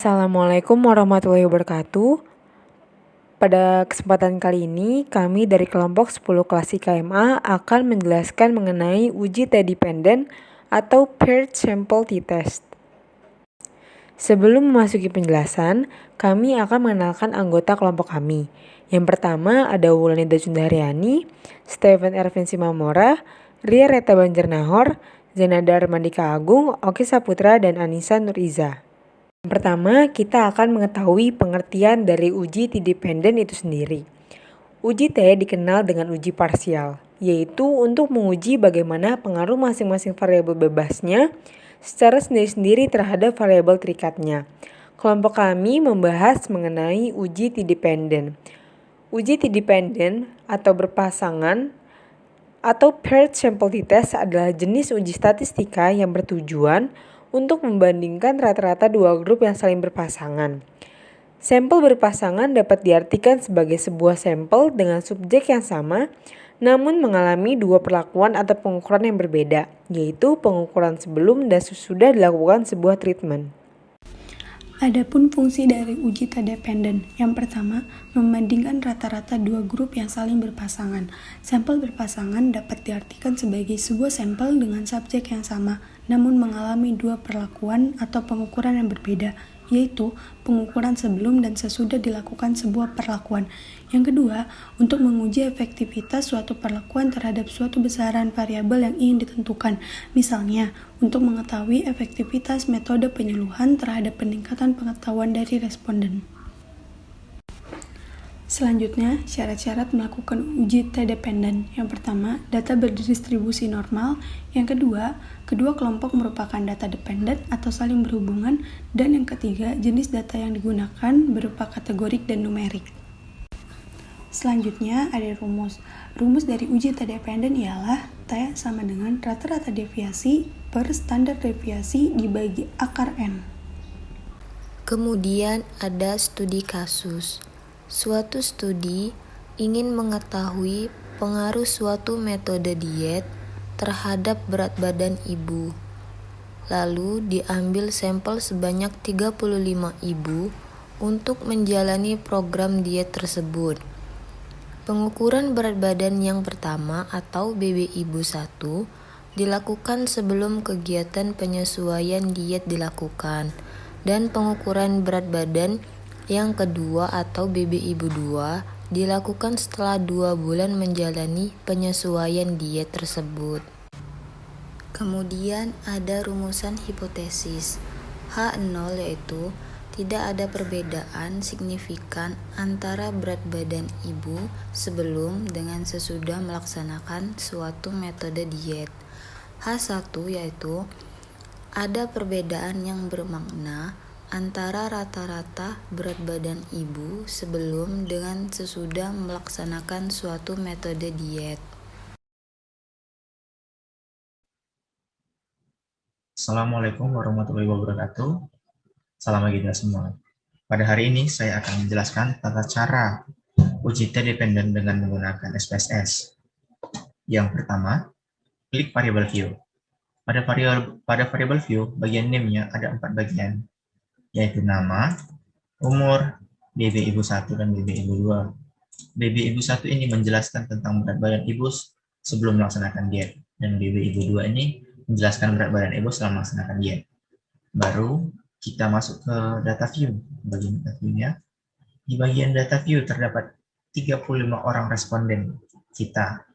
Assalamualaikum warahmatullahi wabarakatuh. Pada kesempatan kali ini, kami dari kelompok 10 kelas IKMA akan menjelaskan mengenai uji T-dependent atau Paired Sample T-Test. Sebelum memasuki penjelasan, kami akan mengenalkan anggota kelompok kami. Yang pertama ada Wulanida Sundaryani, Steven Ervin Simamora, Ria Reta Banjarnahor, Zainada Armandika Agung, Oki Saputra, dan Anissa Nuriza. Pertama, kita akan mengetahui pengertian dari uji T-dependent itu sendiri. Uji T dikenal dengan uji parsial, yaitu untuk menguji bagaimana pengaruh masing-masing variabel bebasnya secara sendiri-sendiri terhadap variabel terikatnya. Kelompok kami membahas mengenai uji T-dependent. Uji T-dependent atau berpasangan atau paired sample t-test adalah jenis uji statistika yang bertujuan untuk membandingkan rata-rata dua grup yang saling berpasangan. Sampel berpasangan dapat diartikan sebagai sebuah sampel dengan subjek yang sama, namun mengalami dua perlakuan atau pengukuran yang berbeda, yaitu pengukuran sebelum dan sesudah dilakukan sebuah treatment. Adapun fungsi dari uji T-dependent, yang pertama, membandingkan rata-rata dua grup yang saling berpasangan. Sampel berpasangan dapat diartikan sebagai sebuah sampel dengan subjek yang sama, namun mengalami dua perlakuan atau pengukuran yang berbeda, yaitu pengukuran sebelum dan sesudah dilakukan sebuah perlakuan. Yang kedua, untuk menguji efektivitas suatu perlakuan terhadap suatu besaran variabel yang ingin ditentukan. Misalnya, untuk mengetahui efektivitas metode penyuluhan terhadap peningkatan pengetahuan dari responden. Selanjutnya, syarat-syarat melakukan uji T-dependent. Yang pertama, data berdistribusi normal. Yang kedua, kedua kelompok merupakan data dependent atau saling berhubungan. Dan yang ketiga, jenis data yang digunakan berupa kategorik dan numerik. Selanjutnya, ada rumus. Rumus dari uji T-dependent ialah T sama dengan rata-rata deviasi per standar deviasi dibagi akar N. Kemudian ada studi kasus. Suatu studi ingin mengetahui pengaruh suatu metode diet terhadap berat badan ibu. Lalu diambil sampel sebanyak 35 ibu untuk menjalani program diet tersebut. Pengukuran berat badan yang pertama atau BB Ibu 1 dilakukan sebelum kegiatan penyesuaian diet dilakukan, dan pengukuran berat badan yang kedua atau BB Ibu 2 dilakukan setelah 2 bulan menjalani penyesuaian diet tersebut. Kemudian ada rumusan hipotesis. H0 yaitu tidak ada perbedaan signifikan antara berat badan ibu sebelum dengan sesudah melaksanakan suatu metode diet. H1 yaitu ada perbedaan yang bermakna antara rata-rata berat badan ibu sebelum dengan sesudah melaksanakan suatu metode diet. Assalamualaikum warahmatullahi wabarakatuh. Salam bagi kita semua. Pada hari ini saya akan menjelaskan tata cara uji T-dependent dengan menggunakan SPSS. Yang pertama, klik variable view. Pada variable view, bagian name-nya ada 4 bagian, yaitu nama, umur, BB Ibu 1 dan BB Ibu 2. BB Ibu 1 ini menjelaskan tentang berat badan ibu sebelum melaksanakan diet, dan BB Ibu 2 ini menjelaskan berat badan ibu setelah melaksanakan diet. Baru kita masuk ke data view. Bagian data view-nya. Di bagian data view terdapat 35 orang responden kita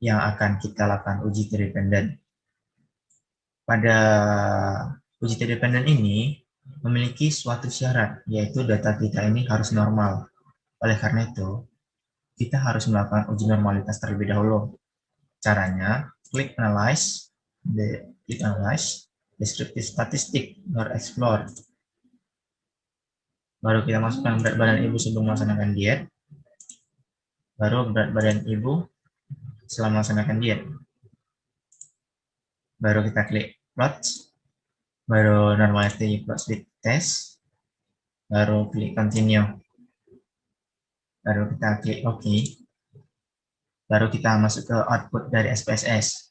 yang akan kita lakukan uji T-dependent. Pada uji T-dependent ini memiliki suatu syarat, yaitu data kita ini harus normal. Oleh karena itu, kita harus melakukan uji normalitas terlebih dahulu. Caranya, klik Analyze, Descriptive Statistic, or Explore. Baru kita masukkan berat badan ibu sebelum melaksanakan diet. Baru berat badan ibu setelah melaksanakan diet. Baru kita klik Plot. Baru Normality Plot Split Test. Baru klik Continue. Baru kita klik OK. Baru kita masuk ke output dari SPSS.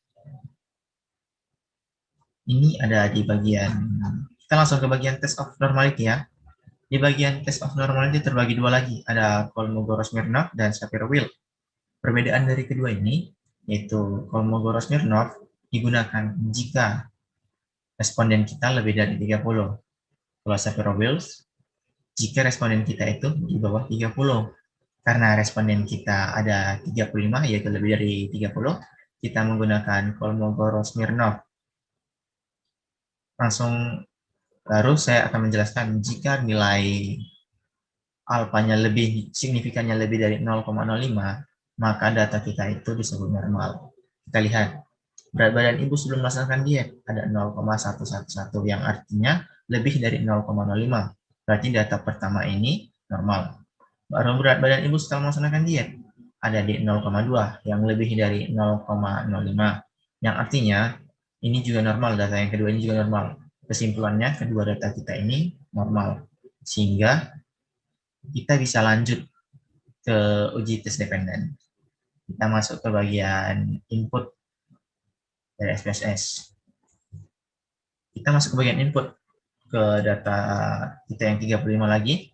Ini ada di bagian, kita langsung ke bagian Test of Normality ya. Di bagian test of normality terbagi dua lagi, ada Kolmogorov-Smirnov dan Shapiro-Wilk. Perbedaan dari kedua ini, yaitu Kolmogorov-Smirnov digunakan jika responden kita lebih dari 30. Kalau Shapiro-Wilk, jika responden kita itu di bawah 30. Karena responden kita ada 35, yaitu lebih dari 30, kita menggunakan Kolmogorov-Smirnov. Langsung baru saya akan menjelaskan jika nilai alfanya signifikannya lebih dari 0,05, maka data kita itu disebut normal. Kita lihat, berat badan ibu sebelum melaksanakan diet ada 0,111, yang artinya lebih dari 0,05. Berarti data pertama ini normal. Baru berat badan ibu setelah melaksanakan diet ada di 0,2, yang lebih dari 0,05. Yang artinya ini juga normal, data yang kedua ini juga normal. Kesimpulannya, kedua data kita ini normal. Sehingga kita bisa lanjut ke uji tes dependen. Kita masuk ke bagian input dari SPSS. Kita masuk ke bagian input, ke data kita yang 35 lagi.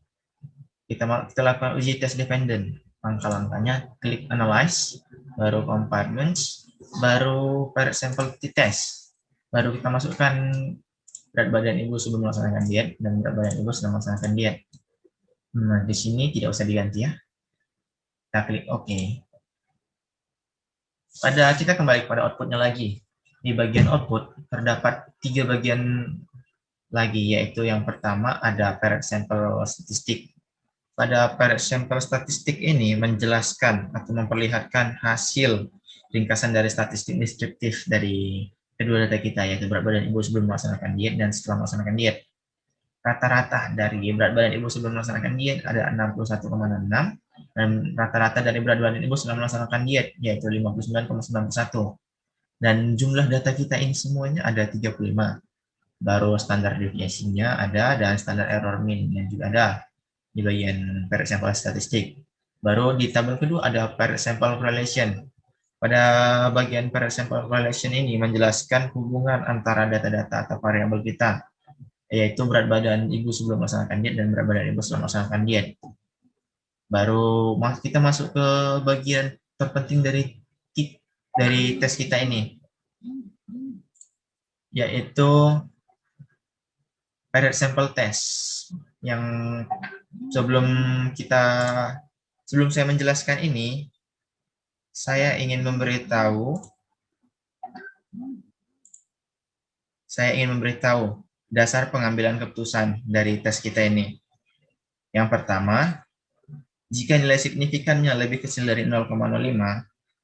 Kita lakukan uji tes dependen. Langkah-langkahnya, klik analyze, baru compartments, baru per sample t-test. Baru kita masukkan berat badan ibu sebelum melaksanakan diet dan berat badan ibu setelah melaksanakan diet. Nah, di sini tidak usah diganti ya. Kita klik OK. Kita kembali pada outputnya lagi. Di bagian output terdapat 3 bagian lagi, yaitu yang pertama ada parent sample statistik. Pada parent sample statistik ini menjelaskan atau memperlihatkan hasil ringkasan dari statistik deskriptif dari kedua data kita, yaitu berat badan ibu sebelum melaksanakan diet dan setelah melaksanakan diet. Rata-rata dari berat badan ibu sebelum melaksanakan diet ada 61,66, dan rata-rata dari berat badan ibu setelah melaksanakan diet yaitu 59,91. Dan jumlah data kita ini semuanya ada 35. Baru standar deviasinya ada dan standar error mean-nya juga ada di bagian parent sample statistik. Baru di tabel kedua ada parent sample correlation. Pada bagian parent sample correlation ini menjelaskan hubungan antara data-data atau variabel kita, yaitu berat badan ibu sebelum melaksanakan diet dan berat badan ibu setelah melaksanakan diet. Baru kita masuk ke bagian terpenting dari tes kita ini, yaitu parent sample test. Yang sebelum saya menjelaskan ini, saya ingin memberitahu dasar pengambilan keputusan dari tes kita ini. Yang pertama, jika nilai signifikannya lebih kecil dari 0,05,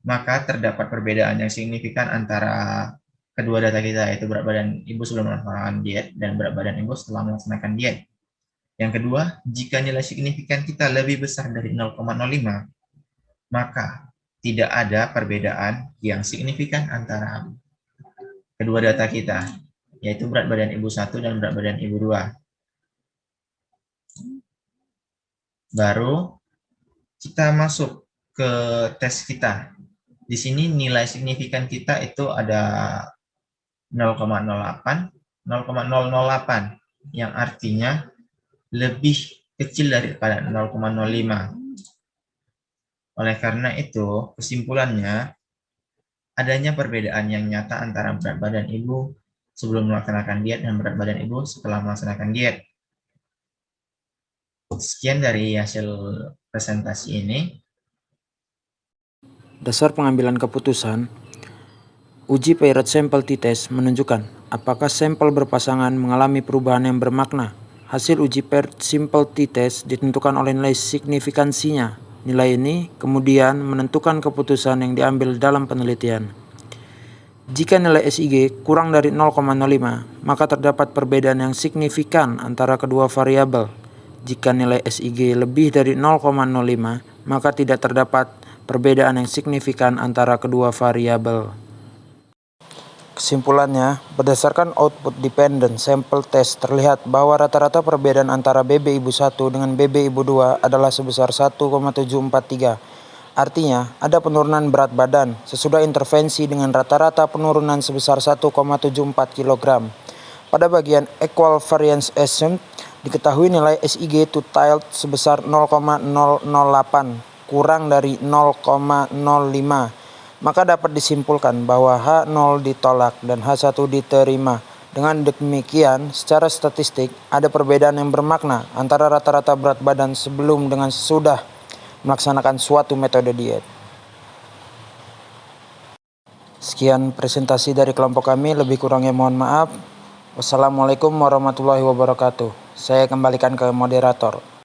maka terdapat perbedaan yang signifikan antara kedua data kita, yaitu berat badan ibu sebelum melaksanakan diet dan berat badan ibu setelah melaksanakan diet. Yang kedua, jika nilai signifikan kita lebih besar dari 0,05, maka tidak ada perbedaan yang signifikan antara kedua data kita, yaitu berat badan ibu 1 dan berat badan ibu 2. Baru kita masuk ke tes kita. Di sini nilai signifikan kita itu ada 0,08, yang artinya lebih kecil daripada 0,05. Oleh karena itu, kesimpulannya, adanya perbedaan yang nyata antara berat badan ibu sebelum melaksanakan diet dan berat badan ibu setelah melaksanakan diet. Sekian dari hasil presentasi ini. Dasar pengambilan keputusan, uji paired sample t-test menunjukkan apakah sampel berpasangan mengalami perubahan yang bermakna. Hasil uji paired sample t-test ditentukan oleh nilai signifikansinya. Nilai ini kemudian menentukan keputusan yang diambil dalam penelitian. Jika nilai SIG kurang dari 0,05, maka terdapat perbedaan yang signifikan antara kedua variabel. Jika nilai SIG lebih dari 0,05, maka tidak terdapat perbedaan yang signifikan antara kedua variabel. Kesimpulannya, berdasarkan output dependent sample test terlihat bahwa rata-rata perbedaan antara BB ibu 1 dengan BB ibu 2 adalah sebesar 1,743. Artinya, ada penurunan berat badan sesudah intervensi dengan rata-rata penurunan sebesar 1,74 kg. Pada bagian equal variance assumption, Diketahui nilai SIG to tilde sebesar 0,008 kurang dari 0,05, maka dapat disimpulkan bahwa H0 ditolak dan H1 diterima. Dengan demikian, secara statistik ada perbedaan yang bermakna antara rata-rata berat badan sebelum dengan sesudah melaksanakan suatu metode diet. Sekian presentasi dari kelompok kami, lebih kurangnya mohon maaf. Wassalamualaikum warahmatullahi wabarakatuh. Saya kembalikan ke moderator.